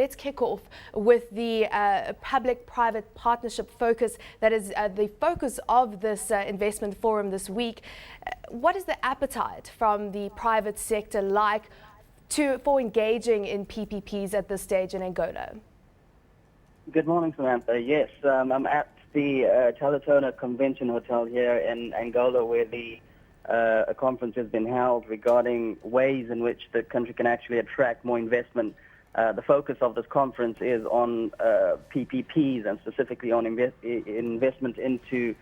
let's kick off with the public-private partnership focus that is the focus of this investment forum this week. What is the appetite from the private sector like for engaging in PPPs at this stage in Angola? Good morning, Samantha. Yes, I'm at the Talatona Convention Hotel here in Angola, where a conference has been held regarding ways in which the country can actually attract more investment. The focus of this conference is on PPPs and specifically on investment into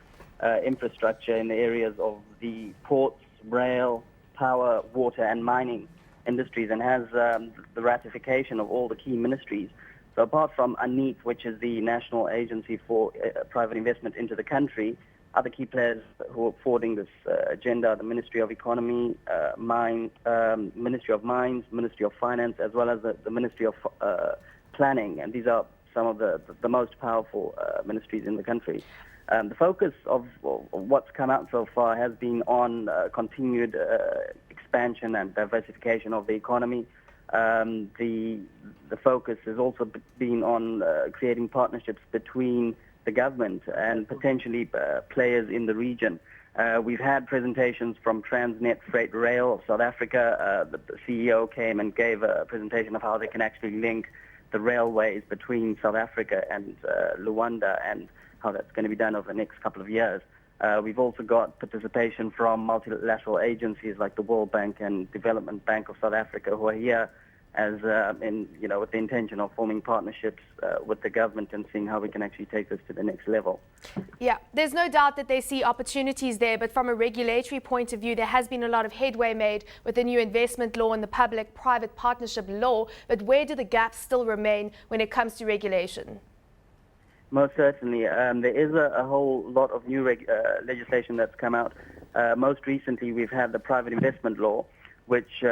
infrastructure in the areas of the ports, rail, power, water and mining industries, and has the ratification of all the key ministries. So apart from ANIP, which is the National Agency for Private Investment into the country, other key players who are forwarding this agenda, the Ministry of Economy, Ministry of Mines, Ministry of Finance, as well as the Ministry of Planning. And these are some of the most powerful ministries in the country. The focus of what's come out so far has been on continued expansion and diversification of the economy. The focus has also been on creating partnerships between the government and potentially players in the region. We've had presentations from Transnet Freight Rail of South Africa. The CEO came and gave a presentation of how they can actually link the railways between South Africa and Luanda, and how that's going to be done over the next couple of years. We've also got participation from multilateral agencies like the World Bank and Development Bank of South Africa, who are here as with the intention of forming partnerships with the government and seeing how we can actually take this to the next level. Yeah, there's no doubt that they see opportunities there, but from a regulatory point of view, there has been a lot of headway made with the new investment law and the public-private partnership law. But where do the gaps still remain when it comes to regulation? Most certainly. There is a whole lot of new legislation that's come out. Most recently, we've had the private investment law, which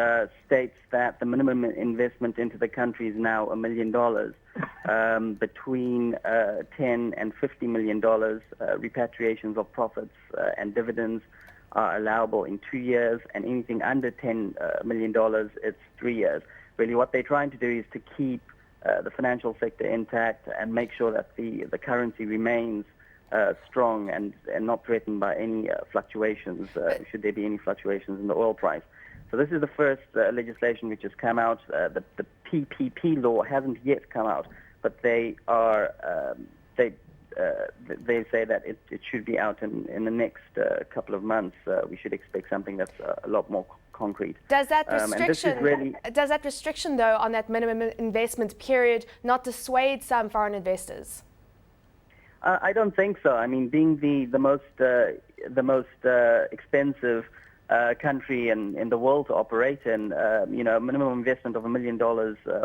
states that the minimum investment into the country is now $1 million. Between $10 and $50 million, repatriations of profits and dividends are allowable in 2 years, and anything under $10 million, it's 3 years. Really, what they're trying to do is to keep the financial sector intact and make sure that the currency remains strong and not threatened by any fluctuations, should there be any fluctuations in the oil price. So this is the first legislation which has come out. The PPP law hasn't yet come out, but they say that it should be out in the next couple of months. We should expect something that's a lot more concrete. Does that restriction, though, on that minimum investment period not dissuade some foreign investors? I don't think so. I mean, being the most expensive country in the world to operate in, minimum investment of $1 million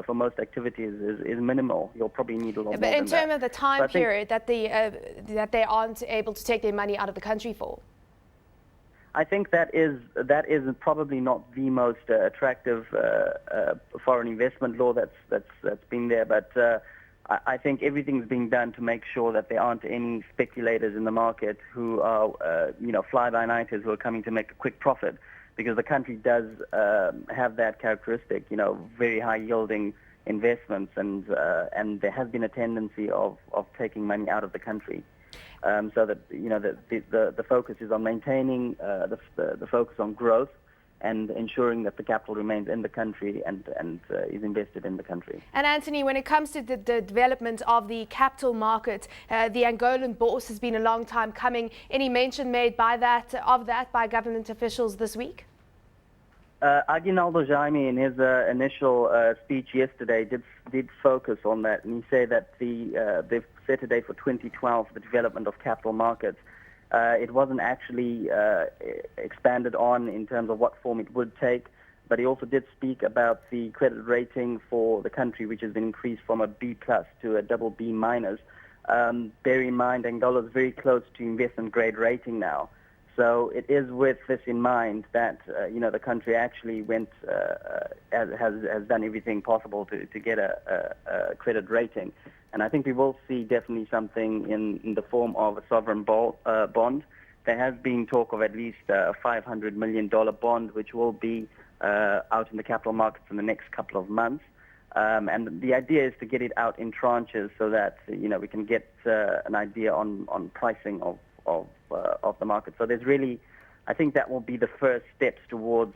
for most activities is minimal. You'll probably need a lot more than that. But in terms of the time period that they aren't able to take their money out of the country for? I think that is probably not the most attractive foreign investment law that's been there, but I think everything's being done to make sure that there aren't any speculators in the market who are, fly-by-nighters who are coming to make a quick profit, because the country does have that characteristic, very high-yielding investments, and there has been a tendency of taking money out of the country. So that the focus is on maintaining the focus on growth and ensuring that the capital remains in the country and is invested in the country. And Anthony, when it comes to the development of the capital market, the Angolan bourse has been a long time coming. Any mention made by by government officials this week? Aguinaldo Jaime, in his initial speech yesterday, did focus on that, and he said that they've set a date for 2012 for the development of capital markets. It wasn't actually expanded on in terms of what form it would take, but he also did speak about the credit rating for the country, which has been increased from a B+ to a double B-. Bear in mind, Angola is very close to investment grade rating now. So it is with this in mind that the country actually has done everything possible to get a credit rating, and I think we will see definitely something in the form of a sovereign bond. There has been talk of at least a $500 million bond, which will be out in the capital markets in the next couple of months. And the idea is to get it out in tranches so that we can get an idea on pricing of the market. So there's really, I think that will be the first steps towards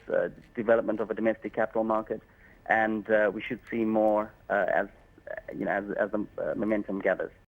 development of a domestic capital market, and we should see more as the momentum gathers.